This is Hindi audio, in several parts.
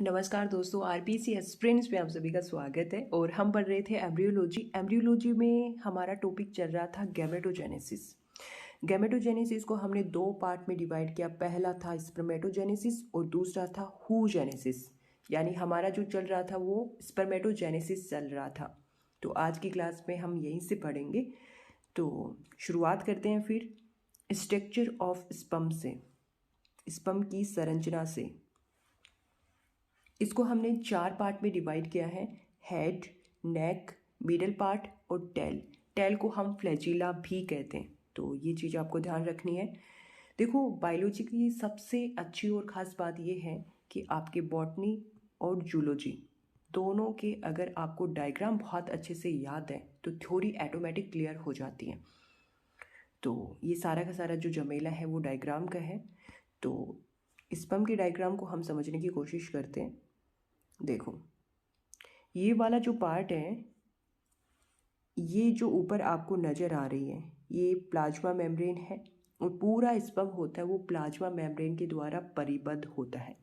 नमस्कार दोस्तों, आरपीसी एस्पिरेंट्स में आप सभी का स्वागत है। और हम पढ़ रहे थे एम्ब्रियोलॉजी। एम्ब्रियोलॉजी में हमारा टॉपिक चल रहा था गैमेटोजेनेसिस। गैमेटोजेनेसिस को हमने दो पार्ट में डिवाइड किया। पहला था स्पर्मेटोजेनेसिस और दूसरा था हूजेनेसिस। यानी हमारा जो चल रहा था वो स्पर्मेटोजेनेसिस चल रहा था। तो आज की क्लास में हम यहीं से पढ़ेंगे। तो शुरुआत करते हैं फिर स्ट्रक्चर ऑफ स्पर्म से, स्पर्म की संरचना से। इसको हमने चार पार्ट में डिवाइड किया है: हेड, नेक, मिडल पार्ट और टेल। टेल को हम फ्लैजिला भी कहते हैं, तो ये चीज़ आपको ध्यान रखनी है। देखो, बायोलॉजी की सबसे अच्छी और ख़ास बात ये है कि आपके बॉटनी और जूलॉजी दोनों के अगर आपको डायग्राम बहुत अच्छे से याद है तो थ्योरी ऑटोमेटिक क्लियर हो जाती है। तो ये सारा का सारा जो जमेला है वो डायग्राम का है। तो स्पर्म के डायग्राम को हम समझने की कोशिश करते हैं। देखो, ये वाला जो पार्ट है, ये जो ऊपर आपको नज़र आ रही है, ये प्लाज्मा मेम्ब्रेन है और पूरा स्पर्म होता है वो प्लाज्मा मेम्ब्रेन के द्वारा परिबद्ध होता है।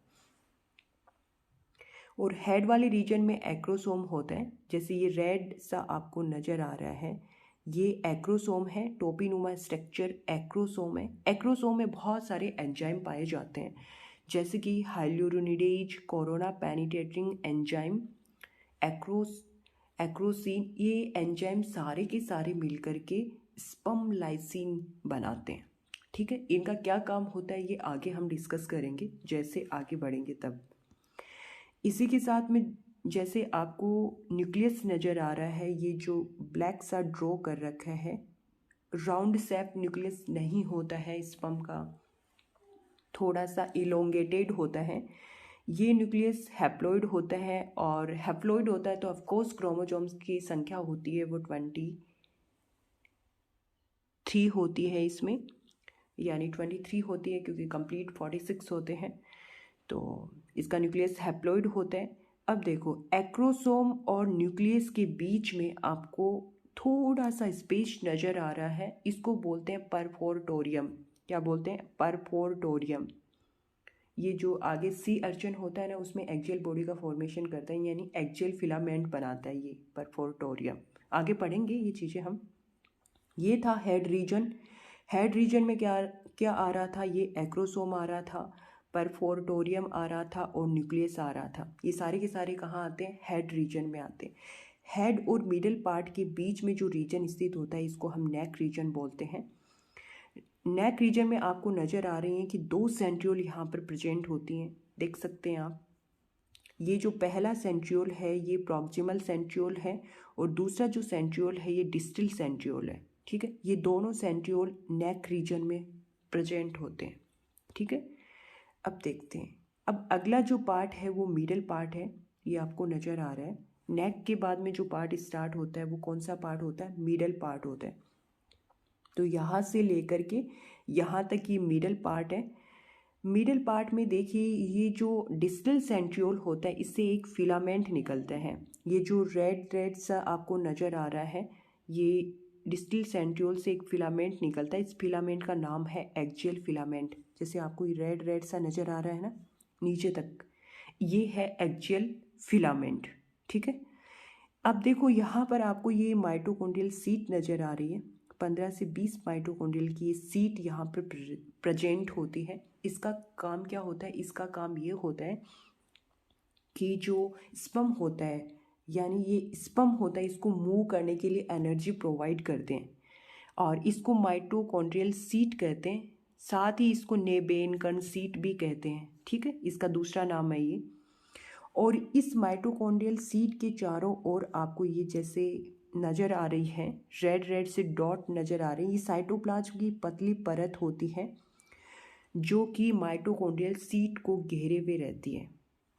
और हेड वाले रीजन में एक्रोसोम होता है। जैसे ये रेड सा आपको नज़र आ रहा है, ये एक्रोसोम है। टोपीनुमा स्ट्रक्चर एक्रोसोम है। एक्रोसोम में बहुत सारे एंजाइम पाए जाते हैं, जैसे कि हाइल्यूरोनिडेज, कोरोना पेनिट्रेटिंग एंजाइम, एक्रोसिन। ये एंजाइम सारे के सारे मिलकर के स्पर्म लाइसिन बनाते हैं। ठीक है, इनका क्या काम होता है ये आगे हम डिस्कस करेंगे जैसे आगे बढ़ेंगे तब। इसी के साथ में जैसे आपको न्यूक्लियस नज़र आ रहा है, ये जो ब्लैक सा ड्रॉ कर रखा है, राउंड शेप न्यूक्लियस नहीं होता है स्पर्म का, थोड़ा सा इलोंगेटेड होता है। ये न्यूक्लियस हैप्लॉइड होता है, और हैप्लॉइड होता है तो ऑफकोर्स क्रोमोसोम्स की संख्या होती है वो 23 होती है इसमें, यानी 23 होती है क्योंकि कंप्लीट 46 होते हैं। तो इसका न्यूक्लियस हैप्लॉइड होता है। अब देखो, एक्रोसोम और न्यूक्लियस के बीच में आपको थोड़ा सा स्पेस नज़र आ रहा है, इसको बोलते हैं परफोर्टोरियम। क्या बोलते हैं? परफोर्टोरियम। ये जो आगे सी अर्चन होता है ना, उसमें एक्जियल बॉडी का फॉर्मेशन करता है, यानी एक्जियल फिलामेंट बनाता है ये परफोर्टोरियम। आगे पढ़ेंगे ये चीज़ें हम। ये था हेड रीजन। हेड रीजन में क्या क्या आ रहा था? ये एक्रोसोम आ रहा था, परफोर्टोरियम आ रहा था और न्यूक्लियस आ रहा था। ये सारे के सारे कहाँ आते हैं? हेड रीजन में आते हैं। हेड और मिडिल पार्ट के बीच में जो रीजन स्थित होता है इसको हम नेक रीजन बोलते हैं। नेक रीजन में आपको नज़र आ रही हैं कि दो सेंट्रियोल यहाँ पर प्रेजेंट होती हैं, देख सकते हैं आप। ये जो पहला सेंट्रियोल है ये प्रॉक्सिमल सेंट्रियोल है, और दूसरा जो सेंट्रियोल है ये डिस्टल सेंट्रियोल है। ठीक है, ये दोनों सेंट्रियोल नेक रीजन में प्रेजेंट होते हैं। ठीक है, अब देखते हैं। अब अगला जो पार्ट है वो मिडल पार्ट है, ये आपको नज़र आ रहा है। नेक के बाद में जो पार्ट स्टार्ट होता है वो कौन सा पार्ट होता है? मिडल पार्ट होता है। तो यहाँ से लेकर के यहाँ तक ये मिडल पार्ट है। मिडल पार्ट में देखिए, ये जो डिस्टल सेंट्रियोल होता है इससे एक फिलामेंट निकलता है। ये जो रेड रेड सा आपको नज़र आ रहा है, ये डिस्टल सेंट्रियोल से एक फिलामेंट निकलता है। इस फिलामेंट का नाम है एक्जियल फिलामेंट। जैसे आपको ये रेड रेड सा नज़र आ रहा है ना नीचे तक, ये है एक्जियल फिलामेंट। ठीक है, अब देखो यहाँ पर आपको ये माइटोकॉन्ड्रियल सीट नज़र आ रही है। 15 से 20 माइटोकॉन्ड्रियल की ये सीट यहाँ पर प्रेजेंट होती है। इसका काम क्या होता है? इसका काम ये होता है कि जो स्पर्म होता है, यानी ये स्पर्म होता है, इसको मूव करने के लिए एनर्जी प्रोवाइड करते हैं, और इसको माइटोकॉन्ड्रियल सीट कहते हैं। साथ ही इसको नेबेनकन सीट भी कहते हैं। ठीक है, इसका दूसरा नाम है ये। और इस माइटोकॉन्ड्रियल सीट के चारों ओर आपको ये जैसे नज़र आ रही है, रेड रेड से डॉट नज़र आ रही है, ये साइटोप्लाज्म की पतली परत होती है जो कि माइटोकॉन्ड्रियल सीट को घेरे हुए रहती है।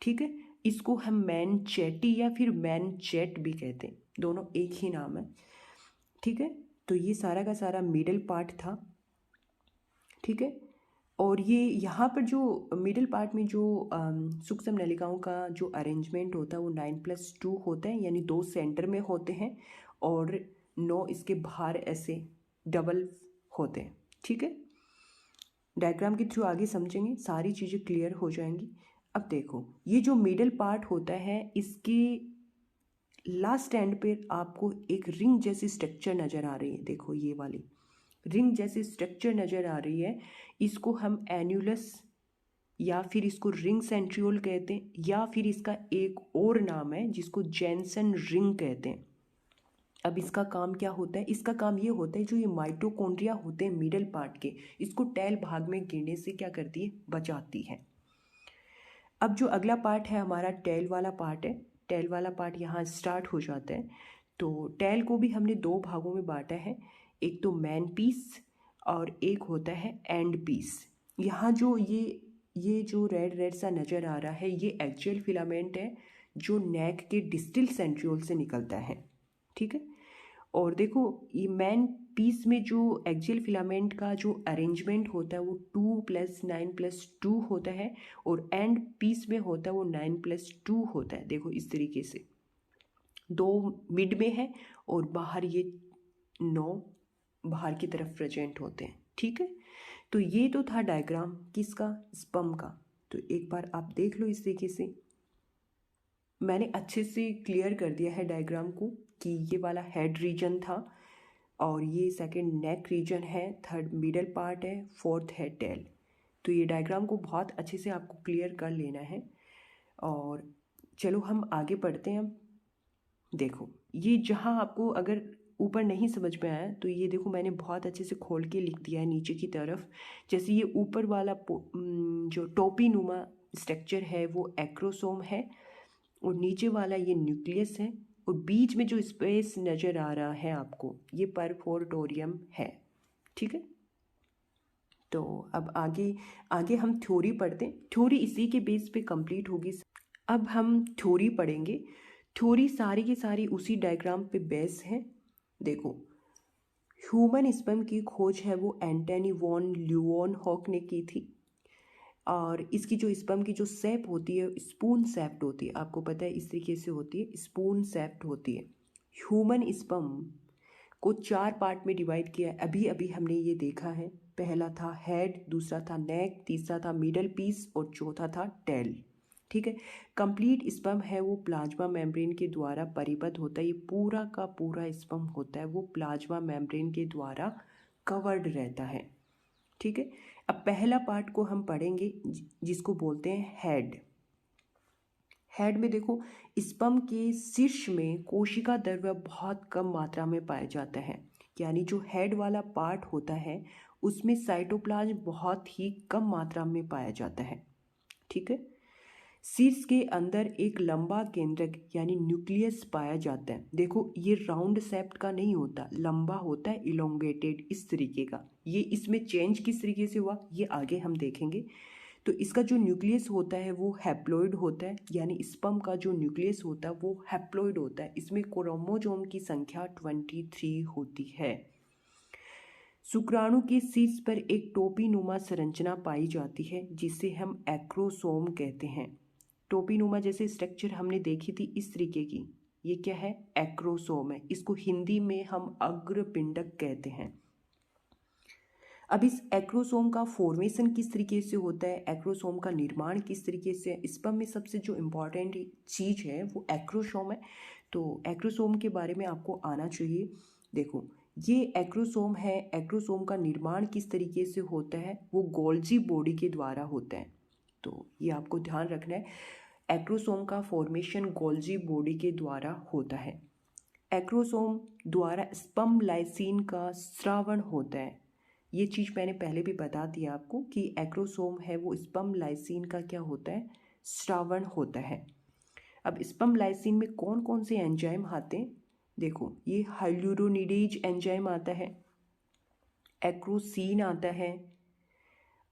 ठीक है, इसको हम मैनचेटी या फिर मैनचेट भी कहते हैं, दोनों एक ही नाम है। ठीक है, तो ये सारा का सारा मिडल पार्ट था। ठीक है, और ये यहाँ पर जो मिडिल पार्ट में जो सूक्ष्म नलिकाओं का जो अरेंजमेंट होता है वो 9+2 होता है, यानी 2 सेंटर में होते हैं और 9 इसके बाहर ऐसे डबल होते हैं। ठीक है, डायग्राम के थ्रू आगे समझेंगे, सारी चीज़ें क्लियर हो जाएंगी। अब देखो ये जो मिडल पार्ट होता है इसके लास्ट एंड पे आपको एक रिंग जैसी स्ट्रक्चर नज़र आ रही है। देखो ये वाली रिंग जैसी स्ट्रक्चर नज़र आ रही है, इसको हम एन्युलस या फिर इसको रिंग सेंट्रियोल कहते हैं, या फिर इसका एक और नाम है जिसको जेंसन रिंग कहते हैं। अब इसका काम क्या होता है? इसका काम ये होता है जो ये माइटोकॉन्ड्रिया होते हैं मिडल पार्ट के, इसको टेल भाग में गिरने से क्या करती है? बचाती है। अब जो अगला पार्ट है हमारा टेल वाला पार्ट है। टेल वाला पार्ट यहाँ स्टार्ट हो जाता है। तो टेल को भी हमने दो भागों में बांटा है, एक तो मैन पीस और एक होता है एंड पीस। यहाँ जो ये जो रेड रेड सा नज़र आ रहा है ये एक्सियल फिलामेंट है जो नेक के डिस्टल सेंट्रियोल से निकलता है, ठीक है। और देखो ये मैन पीस में जो एक्सियल फिलामेंट का जो अरेंजमेंट होता है वो 2 + 9 + 2 होता है, और एंड पीस में होता है वो 9 + 2 होता है। देखो इस तरीके से दो मिड में है और बाहर ये 9 बाहर की तरफ प्रेजेंट होते हैं, ठीक है। तो ये तो था डायग्राम किसका? स्पर्म का। तो एक बार आप देख लो इस तरीके से, मैंने अच्छे से क्लियर कर दिया है डायग्राम को कि ये वाला हेड रीजन था और ये सेकंड नेक रीजन है, थर्ड मिडल पार्ट है, फोर्थ है टेल। तो ये डायग्राम को बहुत अच्छे से आपको क्लियर कर लेना है। और चलो हम आगे बढ़ते हैं। देखो ये जहाँ आपको अगर ऊपर नहीं समझ में आया तो ये देखो मैंने बहुत अच्छे से खोल के लिख दिया है नीचे की तरफ। जैसे ये ऊपर वाला जो टोपी नुमा स्ट्रक्चर है वो एक्रोसोम है, और नीचे वाला ये न्यूक्लियस है, और बीच में जो स्पेस नज़र आ रहा है आपको ये परफोर्टोरियम है, ठीक है। तो अब आगे आगे हम थ्योरी पढ़ते हैं। थ्योरी इसी के बेस पे कंप्लीट होगी। अब हम थ्योरी पढ़ेंगे। थ्योरी सारी की सारी उसी डायग्राम पे बेस है। देखो ह्यूमन स्पर्म की खोज है वो एंटनी वॉन ल्यूवेनहॉक ने की थी, और इसकी जो स्पर्म की जो शेप होती है स्पून शेप्ड होती है। आपको पता है इस तरीके से होती है, स्पून शेप्ड होती है। ह्यूमन स्पर्म को 4 पार्ट में डिवाइड किया है, अभी अभी हमने ये देखा है। पहला था हेड, दूसरा था नेक, तीसरा था मिडल पीस और चौथा था टेल, ठीक है। कंप्लीट स्पर्म है वो प्लाज्मा मेम्ब्रेन के द्वारा परिबद्ध होता है। ये पूरा का पूरा स्पर्म होता है वो प्लाज्मा मेम्ब्रेन के द्वारा कवर्ड रहता है, ठीक है। अब पहला पार्ट को हम पढ़ेंगे जिसको बोलते हैं हेड। हेड में देखो स्पर्म के शीर्ष में कोशिका द्रव्य बहुत कम मात्रा में पाया जाता है, यानी जो हेड वाला पार्ट होता है उसमें साइटोप्लाज्म बहुत ही कम मात्रा में पाया जाता है, ठीक है। शीर्ष के अंदर एक लंबा केंद्रक यानी न्यूक्लियस पाया जाता है। देखो ये राउंड शेप्ड का नहीं होता, लंबा होता है, इलोंगेटेड इस तरीके का। ये इसमें चेंज किस तरीके से हुआ ये आगे हम देखेंगे। तो इसका जो न्यूक्लियस होता है वो हैप्लॉइड होता है, यानी स्पर्म का जो न्यूक्लियस होता है वो हैप्लॉइड होता है। इसमें क्रोमोसोम की संख्या 23 होती है। शुक्राणु के शीर्ष पर एक टोपी नुमा संरचना पाई जाती है जिसे हम एक्रोसोम कहते हैं। टोपी नुमा जैसे स्ट्रक्चर हमने देखी थी इस तरीके की, ये क्या है? एक्रोसोम है। इसको हिंदी में हम अग्रपिंडक कहते हैं। अब इस एक्रोसोम का फॉर्मेशन किस तरीके से होता है, एक्रोसोम का निर्माण किस तरीके से है, स्पर्म में सबसे जो इम्पॉर्टेंट चीज़ है वो एक्रोसोम है। तो एक्रोसोम के बारे में आपको आना चाहिए। देखो ये एक्रोसोम है, एक्रोसोम का निर्माण किस तरीके से होता है, वो गोल्जी बॉडी के द्वारा होता है। तो ये आपको ध्यान रखना है, एक्रोसोम का फॉर्मेशन गोल्जी बॉडी के द्वारा होता है। एक्रोसोम द्वारा स्पर्म लाइसिन का स्रावण होता है। ये चीज़ मैंने पहले भी बता दिया आपको कि एक्रोसोम है वो स्पर्म लाइसिन का क्या होता है? स्रावण होता है। अब स्पर्म लाइसिन में कौन कौन से एंजाइम आते हैं? देखो ये हाइल्यूरोनिडेज एंजाइम आता है, एक्रोसीन आता है,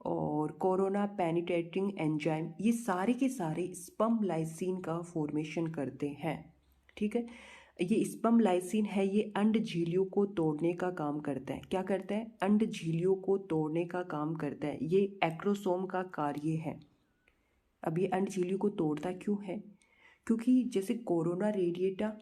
और कोरोना पेनिट्रेटिंग एंजाइम, ये सारे के सारे स्पर्म लाइसिन का फॉर्मेशन करते हैं, ठीक है। ये स्पर्म लाइसिन है ये अंड झिल्लियों को तोड़ने का काम करता है। क्या करता है? अंड झिल्लियों को तोड़ने का काम करता है। ये एक्रोसोम का कार्य है। अब ये अंड झिल्लियों को तोड़ता क्यों है? क्योंकि जैसे कोरोना रेडिएटा,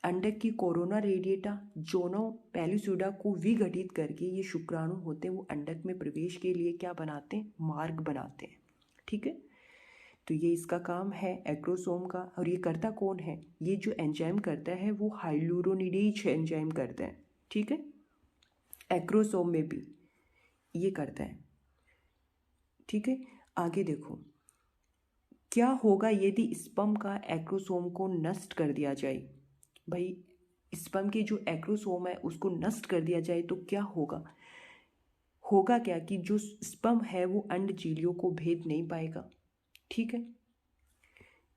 अंडक की कोरोना रेडिएटा जोनो पेलिस्यूडा को विघटित करके ये शुक्राणु होते हैं वो अंडक में प्रवेश के लिए क्या बनाते हैं? मार्ग बनाते हैं, ठीक है। तो ये इसका काम है एक्रोसोम का। और ये करता कौन है? ये जो एंजाइम करता है वो हाइलुरोनिडेज एंजाइम करता है, ठीक है। एक्रोसोम में भी ये करता है, ठीक है। आगे देखो क्या होगा यदि स्पर्म का एक्रोसोम को नष्ट कर दिया जाए। भाई स्पर्म के जो एक्रोसोम है उसको नष्ट कर दिया जाए तो क्या होगा? होगा क्या कि जो स्पर्म है वो अंडजीलियों को भेद नहीं पाएगा, ठीक है।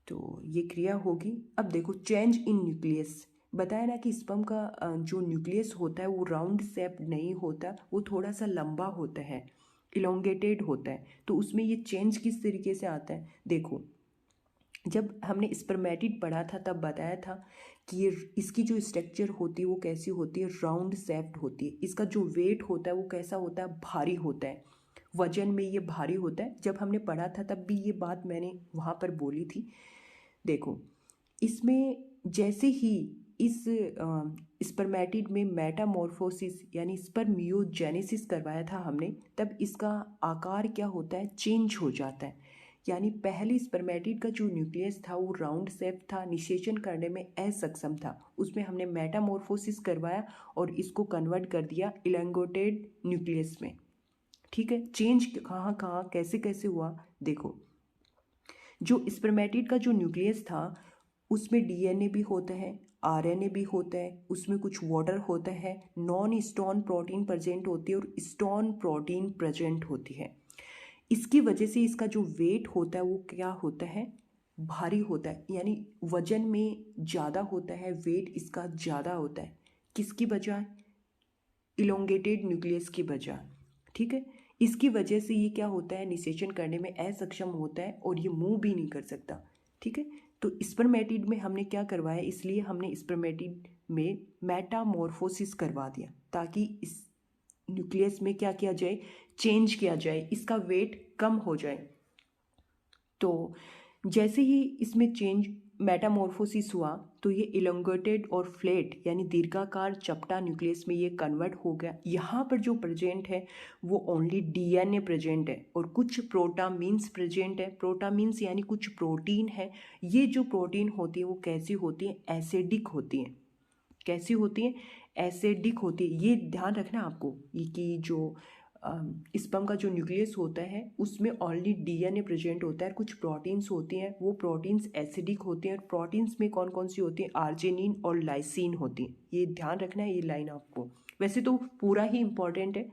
तो ये क्रिया होगी। अब देखो चेंज इन न्यूक्लियस, बताया ना कि स्पर्म का जो न्यूक्लियस होता है वो राउंड शेप नहीं होता, वो थोड़ा सा लंबा होता है, इलोंगेटेड होता है। तो उसमें ये चेंज किस तरीके से आता है? देखो जब हमने स्पर्मेटिड पढ़ा था तब बताया था कि ये इसकी जो स्ट्रक्चर होती है वो कैसी होती है, राउंड शेप्ड होती है। इसका जो वेट होता है वो कैसा होता है, भारी होता है, वजन में ये भारी होता है। जब हमने पढ़ा था तब भी ये बात मैंने वहाँ पर बोली थी। देखो इसमें जैसे ही इस स्पर्मेटिड में मेटामॉर्फोसिस यानी स्पर्मियोजेनेसिस करवाया था हमने, तब इसका आकार क्या होता है, चेंज हो जाता है। यानी पहले स्पर्मेटिड का जो न्यूक्लियस था वो राउंड शेप था, निषेचन करने में असक्षम था। उसमें हमने मेटामॉर्फोसिस करवाया और इसको कन्वर्ट कर दिया इलेंगोटेड न्यूक्लियस में, ठीक है। चेंज कहाँ कहाँ कैसे कैसे हुआ देखो। जो स्पर्मेटिड का जो न्यूक्लियस था उसमें डीएनए भी होता है, आरएनए भी होता है, उसमें कुछ वाटर होता है, नॉन स्टोन प्रोटीन प्रेजेंट होती है और स्टोन प्रोटीन प्रेजेंट होती है। इसकी वजह से इसका जो वेट होता है वो क्या होता है, भारी होता है, यानी वजन में ज़्यादा होता है, वेट इसका ज़्यादा होता है। किसकी वजह? इलोंगेटेड न्यूक्लियस की वजह, ठीक है। इसकी वजह से ये क्या होता है, निषेचन करने में असक्षम होता है और ये मूव भी नहीं कर सकता, ठीक है। तो स्पर्मेटिड में हमने क्या करवाया, इसलिए हमने स्पर्मेटिड में मेटामॉर्फोसिस करवा दिया ताकि इस न्यूक्लियस में क्या किया जाए, चेंज किया जाए, इसका वेट कम हो जाए। तो जैसे ही इसमें चेंज मेटामॉर्फोसिस हुआ तो ये इलोंगेटेड और फ्लैट यानी दीर्घाकार चपटा न्यूक्लियस में ये कन्वर्ट हो गया। यहाँ पर जो प्रेजेंट है वो ओनली डीएनए प्रेजेंट है और कुछ प्रोटामीन्स प्रेजेंट है। प्रोटामीन्स यानी कुछ प्रोटीन है। ये जो प्रोटीन होती है वो कैसी होती है, एसिडिक होती है। कैसी होती है, एसिडिक होती है। ये ध्यान रखना आपको ये कि जो स्पर्म का जो न्यूक्लियस होता है उसमें ऑनली डीएनए प्रेजेंट होता है, कुछ प्रोटीन्स होती हैं, वो प्रोटीन्स एसिडिक होती हैं। और प्रोटीन्स में कौन कौन सी होती हैं, आर्जिनिन और लाइसिन होती हैं। ये ध्यान रखना है, ये लाइन आपको वैसे तो पूरा ही इंपॉर्टेंट है,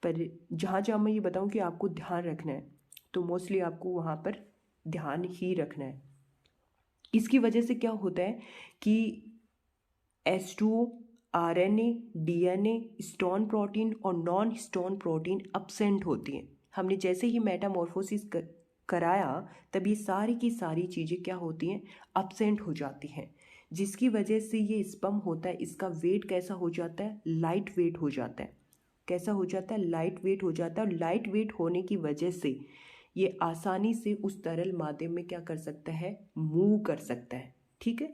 पर जहाँ जहाँ मैं ये बताऊँ कि आपको ध्यान रखना है तो मोस्टली आपको वहाँ पर ध्यान ही रखना है। इसकी वजह से क्या होता है कि H2O, RNA, DNA, stone protein और नॉन स्टोन प्रोटीन अब्सेंट होती हैं। हमने जैसे ही मेटामॉर्फोसिस कराया तब ये सारी की सारी चीज़ें क्या होती हैं, अब्सेंट हो जाती हैं, जिसकी वजह से ये स्पर्म होता है इसका वेट कैसा हो जाता है, लाइट वेट हो जाता है। कैसा हो जाता है, लाइट वेट हो जाता है। और लाइट वेट होने की वजह से ये आसानी से उस तरल माध्यम में क्या कर सकता है, मूव कर सकता है, ठीक है।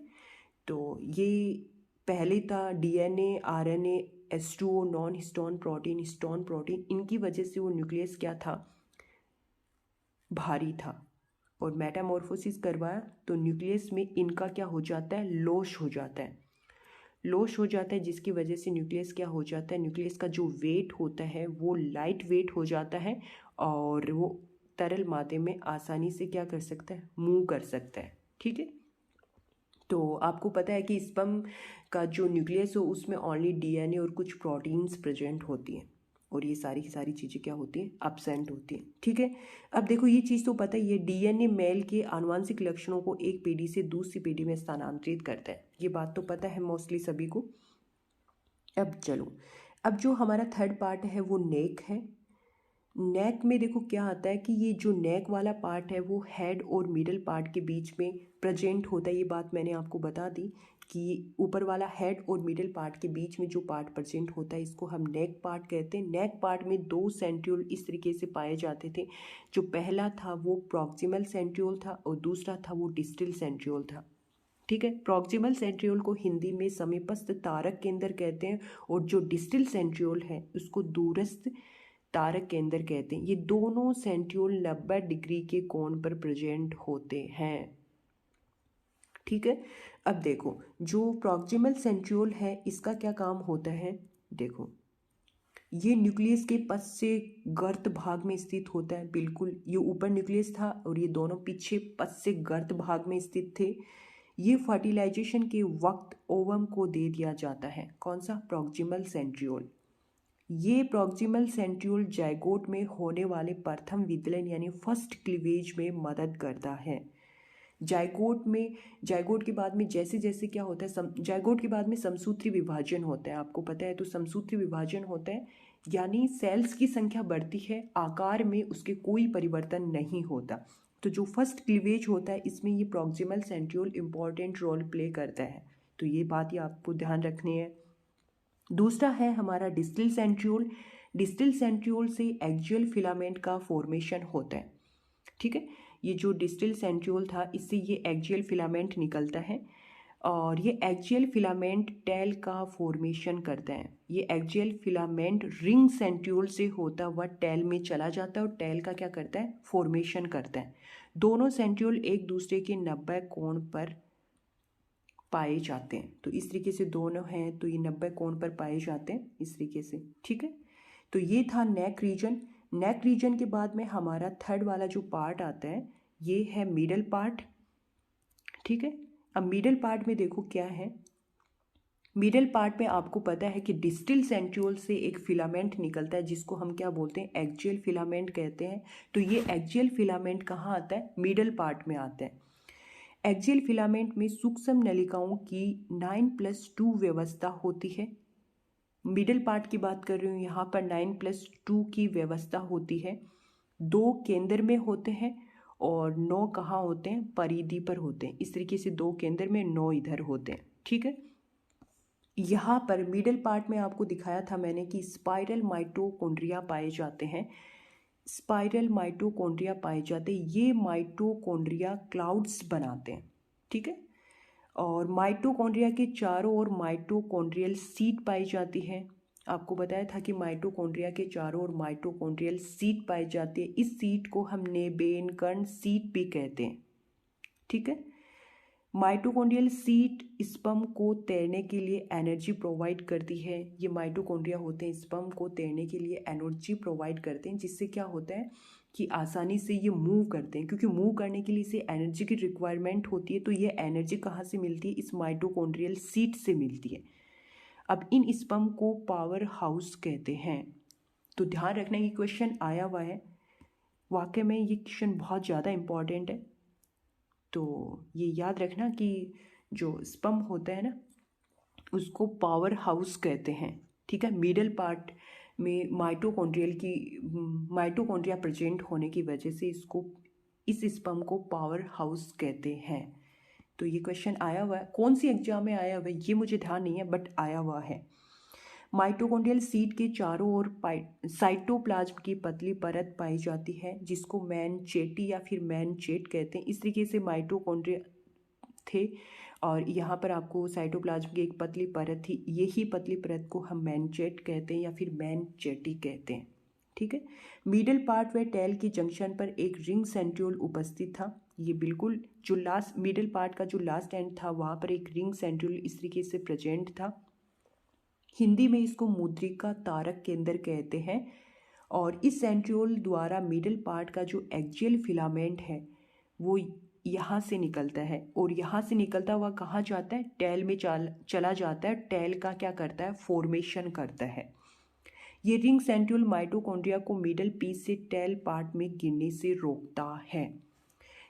तो ये पहले था DNA, RNA, H2O, non stone protein, stone protein, इनकी वजह से वो न्यूक्लियस क्या था, भारी था। और मेटामॉर्फोसिस करवाया तो न्यूक्लियस में इनका क्या हो जाता है, लोश हो जाता है। लोश हो जाता है जिसकी वजह से न्यूक्लियस क्या हो जाता है, न्यूक्लियस का जो वेट होता है वो लाइट वेट हो जाता है और वो तरल माध्यम में आसानी से क्या कर सकता है, मूव कर सकता है, ठीक है। तो आपको पता है कि स्पर्म का जो न्यूक्लियस हो उसमें ओनली डीएनए और कुछ प्रोटीन्स प्रेजेंट होती हैं और ये सारी की सारी चीज़ें क्या होती हैं, अब्सेंट होती हैं, ठीक है। अब देखो ये चीज़ तो पता ही है, डीएनए मेल के आनुवंशिक लक्षणों को एक पीढ़ी से दूसरी पीढ़ी में स्थानांतरित करता है। ये बात तो पता है मोस्टली सभी को। अब चलो, अब जो हमारा थर्ड पार्ट है वो नेक है। नेक में देखो क्या आता है कि ये जो नेक वाला पार्ट है वो हेड और मिडल पार्ट के बीच में प्रेजेंट होता है। ये बात मैंने आपको बता दी कि ऊपर वाला हेड और मिडल पार्ट के बीच में जो पार्ट प्रेजेंट होता है इसको हम नेक पार्ट कहते हैं। नेक पार्ट में दो सेंट्रियोल इस तरीके से पाए जाते थे। जो पहला था वो प्रॉक्सिमल सेंट्रियोल था और दूसरा था वो डिस्टल सेंट्रियोल था, ठीक है। प्रॉक्सिमल सेंट्रियोल को हिंदी में समीपस्थ तारक केंद्र कहते हैं और जो डिस्टल सेंट्रियोल है उसको दूरस्थ तारक केंद्र कहते हैं। ये दोनों सेंट्रियोल 90 डिग्री के कोण पर प्रेजेंट होते हैं। ठीक है, अब देखो जो प्रॉक्सिमल सेंट्रियोल है इसका क्या काम होता है। देखो ये न्यूक्लियस के पश्च गर्त भाग में स्थित होता है। बिल्कुल, ये ऊपर न्यूक्लियस था और ये दोनों पीछे पश्च गर्त भाग में स्थित थे। ये फर्टिलाइजेशन के वक्त ओवम को दे दिया जाता है। कौन सा? Proximal centriole. ये प्रॉक्सिमल सेंट्रियोल जाइगोट में होने वाले प्रथम विदलन यानी फर्स्ट क्लीवेज में मदद करता है। जाइगोट के बाद में जैसे जैसे क्या होता है, जाइगोट के बाद में समसूत्री विभाजन होता है, आपको पता है। तो समसूत्री विभाजन होता है यानी सेल्स की संख्या बढ़ती है, आकार में उसके कोई परिवर्तन नहीं होता। तो जो फर्स्ट क्लीवेज होता है इसमें ये proximal centriole important role play करता है। तो ये बात ही आपको ध्यान रखनी है। दूसरा है हमारा डिस्टल सेंट्रियोल। डिस्टल सेंट्रियोल से एक्सियल फिलामेंट का फॉर्मेशन होता है। ठीक है, ये जो डिस्टल सेंट्रियोल था इससे ये एक्सियल फिलामेंट निकलता है और ये एक्सियल फिलामेंट टेल का फॉर्मेशन करता है। ये एक्सियल फिलामेंट रिंग सेंट्रियोल से होता हुआ टेल में चला जाता है और टेल का क्या करता है? फॉर्मेशन करता है। दोनों सेंट्रियोल एक दूसरे के 90 कोण पर पाए जाते हैं। तो इस तरीके से दोनों हैं तो ये 90 कोण पर पाए जाते हैं इस तरीके से। ठीक है, तो ये था नेक रीजन। नेक रीजन के बाद में हमारा थर्ड वाला जो पार्ट आता है ये है मिडल पार्ट। ठीक है, अब मिडल पार्ट में देखो क्या है। मिडल पार्ट में आपको पता है कि डिस्टल सेंट्रियोल से एक फिलामेंट निकलता है जिसको हम क्या बोलते हैं? एक्सियल फिलामेंट कहते हैं। तो ये एक्सियल फिलामेंट कहाँ आता है? मिडल पार्ट में आता है। एक्सियल फिलामेंट में सूक्ष्म नलिकाओं की 9+2 व्यवस्था होती है। मिडल पार्ट की बात कर रही हूँ, यहाँ पर 9+2 की व्यवस्था होती है। 2 केंद्र में होते हैं और 9 कहाँ होते हैं? परिधि पर होते हैं। इस तरीके से 2 केंद्र में 9 इधर होते हैं। ठीक है, यहाँ पर मिडल पार्ट में आपको दिखाया था मैंने कि स्पाइरल माइटोकॉन्ड्रिया पाए जाते हैं। स्पाइरल माइटोकॉन्ड्रिया पाए जाते हैं। ये माइटोकॉन्ड्रिया क्लाउड्स बनाते हैं। ठीक है, और माइटोकॉन्ड्रिया के चारों ओर माइटोकॉन्ड्रियल सीट पाई जाती है। आपको बताया था कि माइटोकॉन्ड्रिया के चारों ओर माइटोकॉन्ड्रियल सीट पाई जाती है। इस सीट को हम नेबेनकर्ण सीट भी कहते हैं। ठीक है, माइटोकॉन्ड्रियल सीट स्पर्म को तैरने के लिए एनर्जी प्रोवाइड करती है। ये माइटोकॉन्ड्रिया होते हैं स्पर्म को तैरने के लिए एनर्जी प्रोवाइड करते हैं, जिससे क्या होता है कि आसानी से ये मूव करते हैं, क्योंकि मूव करने के लिए इसे एनर्जी की रिक्वायरमेंट होती है। तो ये एनर्जी कहाँ से मिलती है? इस माइटोकॉन्ड्रियल सीट से मिलती है। अब इन स्पर्म को पावर हाउस कहते हैं। तो ध्यान रखना कि क्वेश्चन आया हुआ है, वाकई में ये क्वेश्चन बहुत ज़्यादा इम्पॉर्टेंट है। तो ये याद रखना कि जो स्पर्म होता है ना उसको पावर हाउस कहते हैं। ठीक है, मिडल पार्ट में माइटोकॉन्ड्रिया प्रेजेंट होने की वजह से इस स्पर्म को पावर हाउस कहते हैं। तो ये क्वेश्चन आया हुआ है, कौन सी एग्जाम में आया हुआ है ये मुझे ध्यान नहीं है, बट आया हुआ है। माइटोकॉन्ड्रियल सीट के चारों ओर साइटोप्लाज्म की पतली परत पाई जाती है जिसको मैनचेटी या फिर मैनचेट कहते हैं। इस तरीके से माइटोकॉन्ड्रिया थे और यहाँ पर आपको साइटोप्लाज्म की एक पतली परत थी। यही पतली परत को हम मैनचेट कहते हैं या फिर मैनचेटी कहते हैं। ठीक है, मिडल पार्ट व टेल की जंक्शन पर एक रिंग सेंट्रियोल उपस्थित था। ये बिल्कुल जो लास्ट मिडल पार्ट का जो लास्ट एंड था वहाँ पर एक रिंग सेंट्रियोल इस तरीके से प्रेजेंट था। हिंदी में इसको मुद्रिका तारक केंद्र कहते हैं और इस सेंट्रियोल द्वारा मिडल पार्ट का जो एक्सियल फिलामेंट है वो यहाँ से निकलता है और यहाँ से निकलता हुआ कहाँ जाता है? टेल में चला जाता है। टेल का क्या करता है? फॉर्मेशन करता है। ये रिंग सेंट्रियोल माइटोकॉन्ड्रिया को मिडल पीस से टेल पार्ट में गिरने से रोकता है।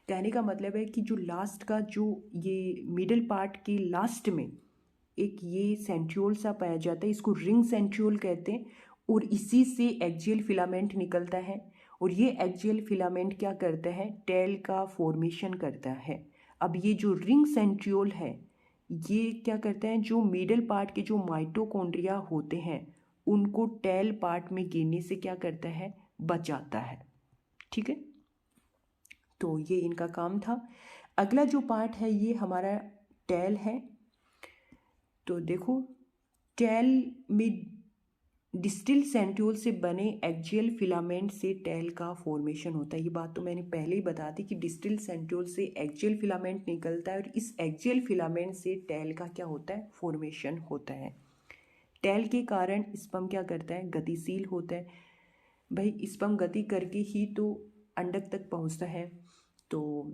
कहने का मतलब है कि जो लास्ट का जो ये मिडल पार्ट के लास्ट में एक ये सेंट्रियोल सा पाया जाता है, इसको रिंग सेंट्रियोल कहते हैं और इसी से एक्सियल फिलामेंट निकलता है और ये एक्सियल फिलामेंट क्या करता है? टेल का फॉर्मेशन करता है। अब ये जो रिंग सेंट्रियोल है ये क्या करता है? जो मिडल पार्ट के जो माइटोकॉन्ड्रिया होते हैं उनको टेल पार्ट में गिरने से क्या करता है? बचाता है। ठीक है, तो ये इनका काम था। अगला जो पार्ट है ये हमारा टेल है। तो देखो टेल में डिस्टिल सेंट्रियोल से बने एक्जियल फिलामेंट से टेल का फॉर्मेशन होता है। ये बात तो मैंने पहले ही बता दी कि डिस्टिल सेंट्रियोल से एक्जियल फिलामेंट निकलता है और इस एक्जियल फिलामेंट से टेल का क्या होता है, फॉर्मेशन होता है। टेल के कारण स्पर्म क्या करता है, गतिशील होता है। भाई स्पर्म गति करके ही तो अंडक तक पहुंचता है, तो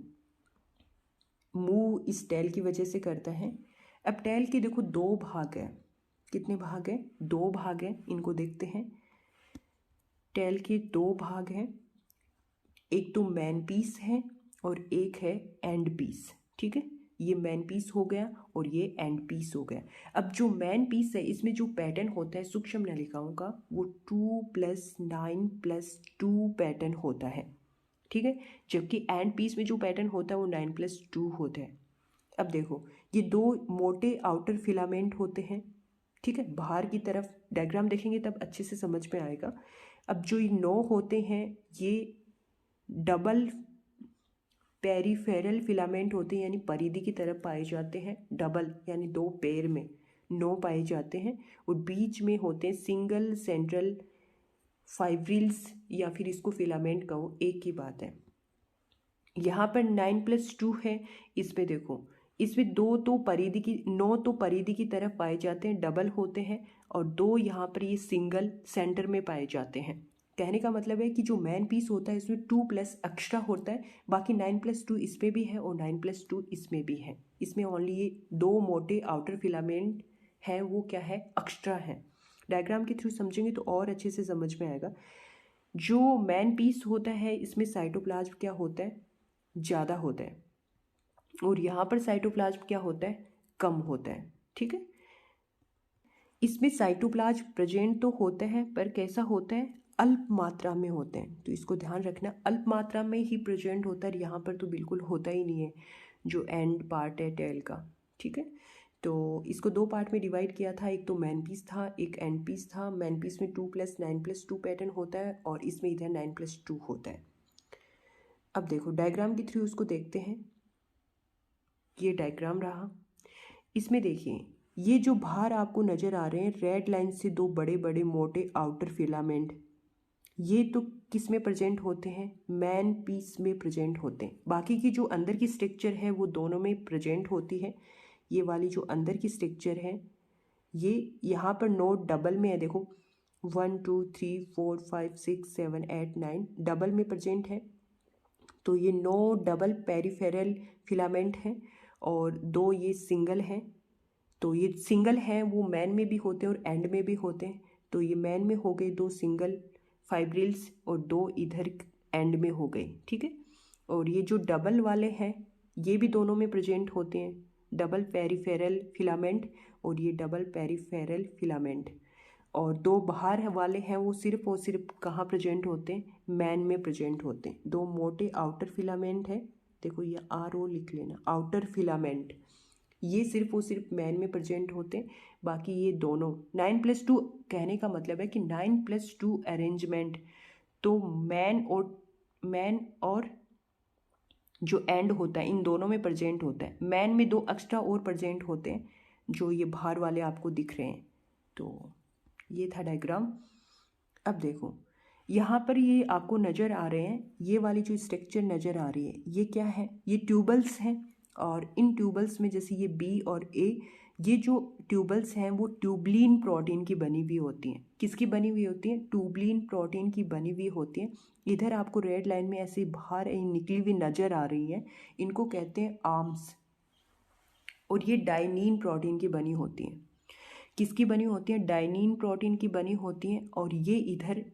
मूव इस टेल की वजह से करता है। अब टेल के देखो दो भाग है, कितने भाग हैं, दो भाग हैं, इनको देखते हैं। टेल के दो भाग हैं, एक तो मैन पीस है और एक है एंड पीस। ठीक है, ये मैन पीस हो गया और ये एंड पीस हो गया। अब जो मैन पीस है इसमें जो पैटर्न होता है सूक्ष्म नलिकाओं का वो 2+9+2 पैटर्न होता है। ठीक है, जबकि एंड पीस में जो पैटर्न होता है वो 9+2 होता है। अब देखो ये दो मोटे आउटर फिलामेंट होते हैं। ठीक है, बाहर की तरफ डायग्राम देखेंगे तब अच्छे से समझ में आएगा। अब जो ये 9 होते हैं ये डबल पेरिफेरल फिलामेंट होते हैं, यानी परिधि की तरफ पाए जाते हैं। डबल यानी दो पेयर में 9 पाए जाते हैं और बीच में होते हैं सिंगल सेंट्रल फाइब्रिल्स, या फिर इसको फिलामेंट कहो, एक ही बात है। यहाँ पर 9+2 है, इसमें देखो इसमें 9 तो परिधि की तरफ पाए जाते हैं, डबल होते हैं, और 2 यहाँ पर ये सिंगल सेंटर में पाए जाते हैं। कहने का मतलब है कि जो मैन पीस होता है इसमें 2+ एक्स्ट्रा होता है, बाकी 9+2 इसमें भी है और 9+2 इसमें भी है। इसमें ओनली ये दो मोटे आउटर फिलामेंट हैं, वो क्या है, एक्स्ट्रा है। डायग्राम के थ्रू समझेंगे तो और अच्छे से समझ में आएगा। जो मैन पीस होता है इसमें साइटोप्लाज्म क्या होता है, ज़्यादा होता है, और यहाँ पर साइटोप्लाज्म क्या होता है, कम होता है। ठीक है, इसमें साइटोप्लाज्म प्रेजेंट तो होता है पर कैसा होता है, अल्प मात्रा में होते हैं, तो इसको ध्यान रखना, अल्प मात्रा में ही प्रेजेंट होता है। यहाँ पर तो बिल्कुल होता ही नहीं है जो एंड पार्ट है टेल का। ठीक है, तो इसको दो पार्ट में डिवाइड किया था, एक तो मैन पीस था, एक एंड पीस था। मैन पीस में 2+9+2 पैटर्न होता है और इसमें इधर 9+2 होता है। अब देखो डायग्राम के थ्रू उसको देखते हैं। ये डायग्राम रहा, इसमें देखिए ये जो बाहर आपको नज़र आ रहे हैं रेड लाइन से दो बड़े बड़े मोटे आउटर फिलामेंट, ये तो किस में प्रेजेंट होते हैं, मैन पीस में प्रेजेंट होते हैं। बाकी की जो अंदर की स्ट्रक्चर है वो दोनों में प्रेजेंट होती है। ये वाली जो अंदर की स्ट्रक्चर है ये यहाँ पर नोट डबल में है, देखो 1 2 3 4 5 6 7 8 9 डबल में प्रेजेंट है। तो ये 9 डबल पेरिफेरल फिलामेंट हैं और 2 ये सिंगल हैं। तो ये सिंगल हैं वो मैन में भी होते हैं और एंड में भी होते हैं। तो ये मैन में हो गए 2 सिंगल फाइब्रिल्स और 2 इधर एंड में हो गए। ठीक है, और ये जो डबल वाले हैं ये भी दोनों में प्रेजेंट होते हैं, डबल पेरिफेरल फिलामेंट और ये डबल पेरिफेरल फिलामेंट। और 2 बाहर वाले हैं वो सिर्फ और सिर्फ कहाँ प्रेजेंट होते हैं, मैन में प्रेजेंट होते हैं। 2 मोटे आउटर फिलामेंट है, देखो ये RO लिख लेना, आउटर फिलामेंट, ये सिर्फ और सिर्फ मैन में प्रेजेंट होते हैं। बाकी ये दोनों 9+2 कहने का मतलब है कि 9+2 अरेंजमेंट तो मैन और जो एंड होता है इन दोनों में प्रेजेंट होता है। मैन में 2 एक्स्ट्रा और प्रेजेंट होते हैं जो ये बाहर वाले आपको दिख रहे हैं। तो ये था डायग्राम। अब देखो यहाँ पर ये आपको नज़र आ रहे हैं, ये वाली जो स्ट्रक्चर नज़र आ रही है ये क्या है, ये ट्यूबल्स हैं। और इन ट्यूबल्स में जैसे ये B और A, ये जो ट्यूबल्स हैं वो ट्यूबलिन प्रोटीन की बनी हुई होती हैं। किसकी बनी हुई होती हैं, ट्यूबलिन प्रोटीन की बनी हुई होती हैं। इधर आपको रेड लाइन में ऐसे बाहर निकली हुई नज़र आ रही हैं, इनको कहते हैं आर्म्स। और ये डाइनीन प्रोटीन की बनी होती हैं। किसकी बनी होती हैं, डाइनीन प्रोटीन की बनी होती हैं। और ये इधर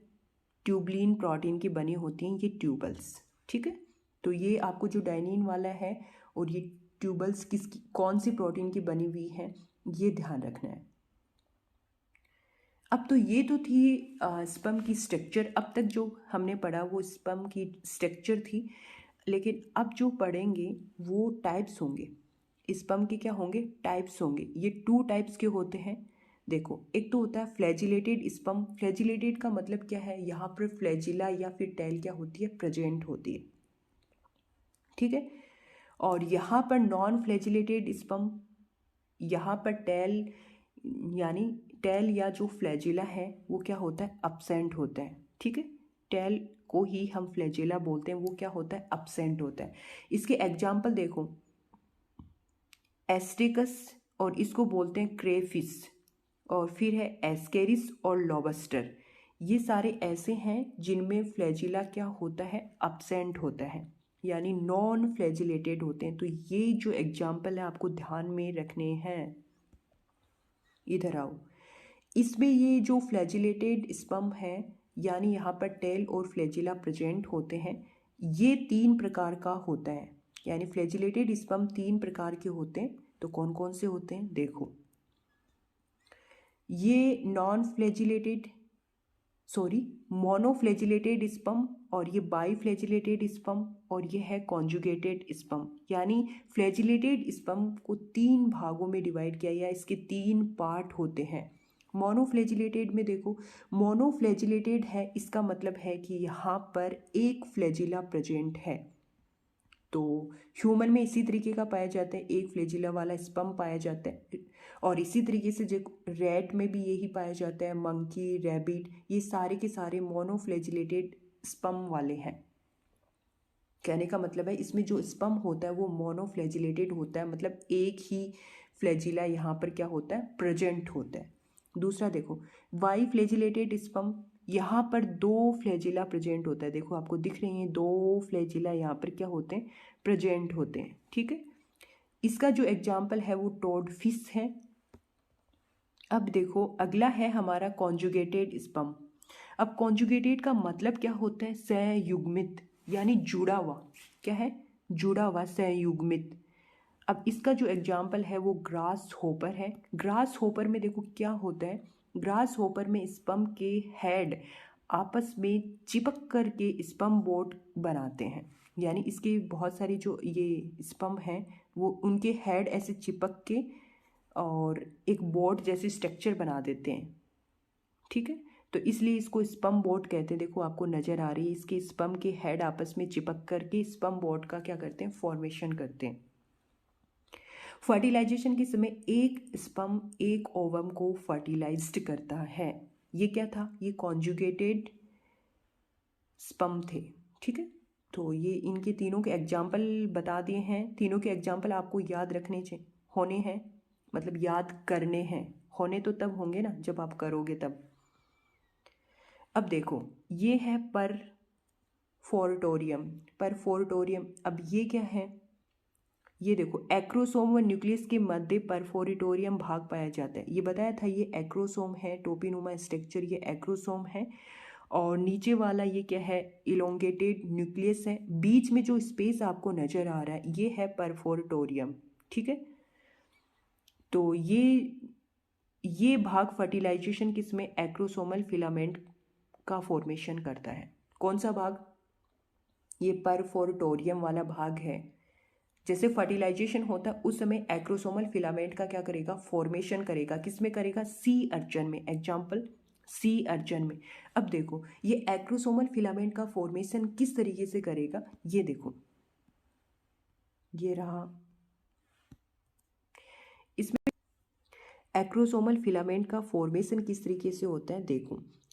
ट्यूबलिन प्रोटीन की बनी होती हैं, ये ट्यूबल्स। ठीक है, तो ये आपको जो डाइनीन वाला है और ये ट्यूबल्स किसकी कौन सी प्रोटीन की बनी हुई है ये ध्यान रखना है। अब तो ये तो थी स्पर्म की स्ट्रक्चर। अब तक जो हमने पढ़ा वो स्पर्म की स्ट्रक्चर थी, लेकिन अब जो पढ़ेंगे वो टाइप्स होंगे। स्पर्म के क्या होंगे, टाइप्स होंगे। ये 2 टाइप्स के होते हैं। देखो एक तो होता है फ्लैजिलेटेड स्पर्म। फ्लैजिलेटेड का मतलब क्या है, यहाँ पर फ्लैजिला या फिर टेल क्या होती है, प्रेजेंट होती है। ठीक है, और यहाँ पर नॉन फ्लैजिलेटेड स्पर्म, यहाँ पर टेल यानी टेल या जो फ्लैजिला है वो क्या होता है, absent होता है। ठीक है, टेल को ही हम फ्लैजिला बोलते हैं, वो क्या होता है, absent होता है। इसके एग्जाम्पल देखो, एस्टिकस और इसको बोलते हैं क्रेफिस, और फिर है एस्केरिस और लॉबस्टर। ये सारे ऐसे हैं जिनमें फ्लैजिला क्या होता है, absent होता है, यानी नॉन फ्लैजिलेटेड होते हैं। तो ये जो एग्जाम्पल है आपको ध्यान में रखने हैं। इधर आओ, इसमें ये जो फ्लैजिलेटेड स्पर्म है, यानी यहाँ पर टेल और फ्लैजिला प्रेजेंट होते हैं, ये 3 प्रकार का होता है। यानी फ्लैजिलेटेड स्पर्म 3 प्रकार के होते हैं। तो कौन कौन से होते हैं, देखो, ये नॉन फ्लैजिलेटेड मोनोफ्लैजिलेटेड स्पर्म, और ये बाईफ्लैजिलेटेड स्पर्म, और ये है कॉन्जुगेटेड स्पर्म। यानी फ्लैजिलेटेड स्पर्म को 3 भागों में डिवाइड किया गया, इसके 3 पार्ट होते हैं। मोनोफ्लैजिलेटेड में देखो, मोनोफ्लैजिलेटेड है इसका मतलब है कि यहाँ पर एक फ्लैजिला प्रेजेंट है। तो ह्यूमन में इसी तरीके का पाया जाता है, एक फ्लैजिला वाला स्पर्म पाया जाता है, और इसी तरीके से जो रैट में भी यही पाया जाता है, मंकी, रैबिट, ये सारे के सारे मोनोफ्लैजिलेटेड स्पर्म वाले हैं। कहने का मतलब है इसमें जो स्पर्म होता है वो मोनोफ्लैजिलेटेड होता है, मतलब एक ही फ्लैजिला यहाँ पर क्या होता है, प्रेजेंट होता है। दूसरा देखो, बाई फ्लैजिलेटेड स्पर्म, यहाँ पर 2 फ्लैजिला प्रेजेंट होता है। देखो आपको दिख रही हैं 2 फ्लैजिला यहाँ पर क्या होते हैं, प्रेजेंट होते हैं। ठीक है, इसका जो एग्जाम्पल है वो टोड फिश है। अब देखो अगला है हमारा कॉन्जुगेटेड स्पर्म। अब कॉन्जुगेटेड का मतलब क्या होता है, संयुग्मित, यानी जुड़ा हुआ। क्या है, जुड़ा हुआ, संयुग्मित। अब इसका जो एग्जाम्पल है वो ग्रास होपर है। ग्रास होपर में देखो क्या होता है, ग्रास होपर में स्पर्म के हेड आपस में चिपक करके स्पर्म बोट बनाते हैं। यानी इसके बहुत सारे जो ये स्पर्म हैं वो उनके हेड ऐसे चिपक के और एक बोट जैसे स्ट्रक्चर बना देते हैं। ठीक है, तो इसलिए इसको स्पर्म बोट कहते हैं। देखो आपको नज़र आ रही है, इसके स्पर्म के हेड आपस में चिपक करके स्पर्म बोट का क्या करते हैं, फॉर्मेशन करते हैं। फर्टिलाइजेशन के समय एक स्पर्म एक ओवम को फर्टिलाइज्ड करता है। ये क्या था, ये कॉन्जुगेटेड स्पर्म थे। ठीक है, तो ये इनके तीनों के एग्जाम्पल बता दिए हैं। तीनों के एग्जाम्पल आपको याद रखने होने हैं, मतलब याद करने हैं। होने तो तब होंगे ना जब आप करोगे तब। अब देखो ये है परफोरिटोरियम। अब ये क्या है, ये देखो एक्रोसोम व न्यूक्लियस के मध्य परफोरिटोरियम भाग पाया जाता है। ये बताया था ये एक्रोसोम है, टोपीनुमा स्ट्रक्चर, ये एक्रोसोम है। और नीचे वाला ये क्या है, इलोंगेटेड न्यूक्लियस है। बीच में जो स्पेस आपको नजर आ रहा है ये है परफोरिटोरियम। ठीक है, तो ये भाग फर्टिलाइजेशन किसमें, एक्रोसोमल फिलामेंट का फॉर्मेशन करता है। कौन सा भाग, ये परफोरिटोरियम वाला भाग है। जैसे फर्टिलाइजेशन होता है उस समय एक्रोसोमल फिलामेंट का क्या करेगा, फॉर्मेशन करेगा। किसमें करेगा, सी अर्चन में। एग्जाम्पल सी अर्चन में। अब देखो ये एक्रोसोमल फिलामेंट का फॉर्मेशन किस तरीके से करेगा, ये देखो, ये रहा। इसमें एक्रोसोमल फिलामेंट का फॉर्मेशन किस तरीके से होता है,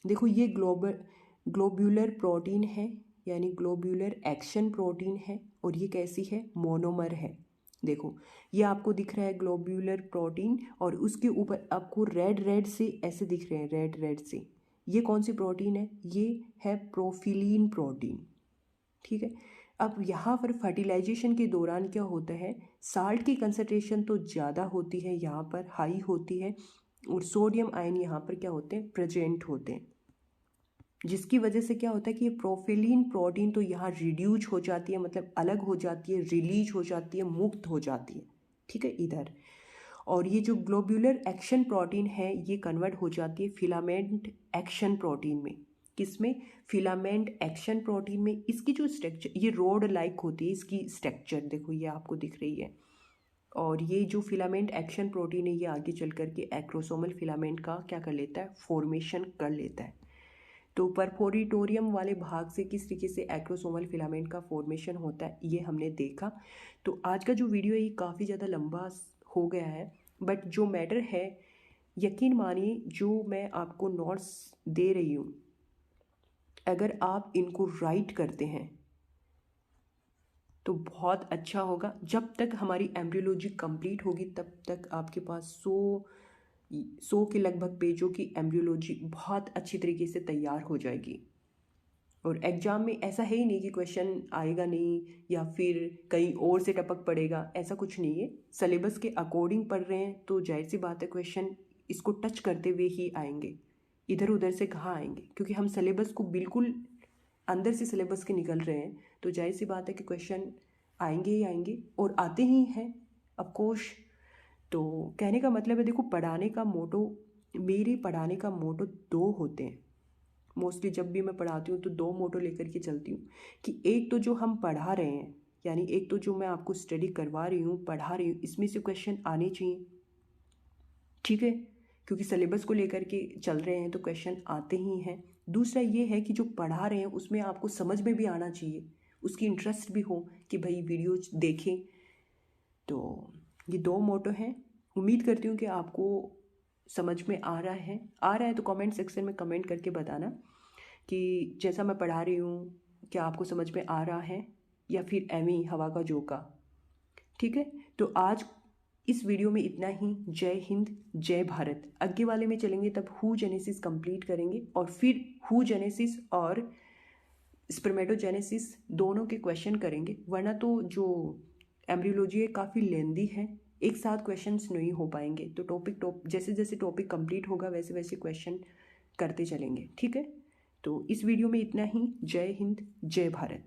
देखो ये ग्लोब्यूलर प्रोटीन है, यानी ग्लोब्यूलर एक्शन प्रोटीन है, और ये कैसी है, मोनोमर है। देखो ये आपको दिख रहा है ग्लोब्यूलर प्रोटीन, और उसके ऊपर आपको रेड से ऐसे दिख रहे हैं, रेड से। ये कौन सी प्रोटीन है, ये है प्रोफिलीन प्रोटीन। ठीक है, अब यहाँ पर फर्टिलाइजेशन के दौरान क्या होता है, साल्ट की कंसंट्रेशन तो ज़्यादा होती है, यहाँ पर हाई होती है, और सोडियम आयन यहाँ पर क्या होते हैं, प्रेजेंट होते हैं, जिसकी वजह से क्या होता है कि ये प्रोफिलीन प्रोटीन तो यहाँ रिड्यूज हो जाती है, मतलब अलग हो जाती है, रिलीज हो जाती है, मुक्त हो जाती है। ठीक है, इधर। और ये जो ग्लोब्यूलर एक्शन प्रोटीन है ये कन्वर्ट हो जाती है फिलामेंट एक्शन प्रोटीन में। किसमें, फिलामेंट एक्शन प्रोटीन में। इसकी जो स्ट्रक्चर, ये रोड लाइक होती है इसकी स्ट्रक्चर, देखो ये आपको दिख रही है। और ये जो फिलामेंट एक्शन प्रोटीन है ये आगे चल करके एक्रोसोमल फिलामेंट का क्या कर लेता है, फॉर्मेशन कर लेता है। तो परफोरिटोरियम वाले भाग से किस तरीके से एक्रोसोमल फिलामेंट का फॉर्मेशन होता है ये हमने देखा। तो आज का जो वीडियो है ये काफ़ी ज़्यादा लंबा हो गया है, बट जो मैटर है यकीन मानिए जो मैं आपको नोट्स दे रही हूँ, अगर आप इनको राइट करते हैं तो बहुत अच्छा होगा। जब तक हमारी एम्ब्रियोलॉजी कंप्लीट होगी तब तक आपके पास 100 के लगभग पेजों की एम्ब्रियोलॉजी बहुत अच्छी तरीके से तैयार हो जाएगी। और एग्ज़ाम में ऐसा है ही नहीं कि क्वेश्चन आएगा नहीं या फिर कहीं और से टपक पड़ेगा, ऐसा कुछ नहीं है। सिलेबस के अकॉर्डिंग पढ़ रहे हैं तो जाहिर सी बात है क्वेश्चन इसको टच करते हुए ही आएंगे, इधर उधर से कहाँ आएंगे, क्योंकि हम सिलेबस को बिल्कुल अंदर से सिलेबस के निकल रहे हैं तो जाहिर सी बात है कि क्वेश्चन आएंगे ही आएंगे और आते ही हैं ऑफकोर्स। तो कहने का मतलब है, देखो पढ़ाने का मोटो, मेरे पढ़ाने का मोटो 2 होते हैं। मोस्टली जब भी मैं पढ़ाती हूँ तो 2 मोटो लेकर के चलती हूँ कि एक तो जो हम पढ़ा रहे हैं, यानी एक तो जो मैं आपको स्टडी करवा रही हूँ, पढ़ा रही हूँ, इसमें से क्वेश्चन आने चाहिए, ठीक है, क्योंकि सिलेबस को लेकर के चल रहे हैं तो क्वेश्चन आते ही हैं। दूसरा ये है कि जो पढ़ा रहे हैं उसमें आपको समझ में भी आना चाहिए, उसकी इंटरेस्ट भी हो कि भाई वीडियो देखें। तो ये 2 मोटो हैं। उम्मीद करती हूँ कि आपको समझ में आ रहा है तो कमेंट सेक्शन में कमेंट करके बताना कि जैसा मैं पढ़ा रही हूँ क्या आपको समझ में आ रहा है या फिर एवं ही हवा का झोंका। ठीक है, तो आज इस वीडियो में इतना ही। जय हिंद, जय भारत। आगे वाले में चलेंगे तब हु जेनेसिस कंप्लीट करेंगे और फिर हु जेनेसिस और स्पर्मेटोजेनेसिस दोनों के क्वेश्चन करेंगे, वरना तो जो एम्ब्रियोलॉजी है काफ़ी लेंदी है, एक साथ क्वेश्चंस नहीं हो पाएंगे। तो जैसे जैसे टॉपिक कंप्लीट होगा वैसे वैसे क्वेश्चन करते चलेंगे, ठीक है। तो इस वीडियो में इतना ही। जय हिंद, जय भारत।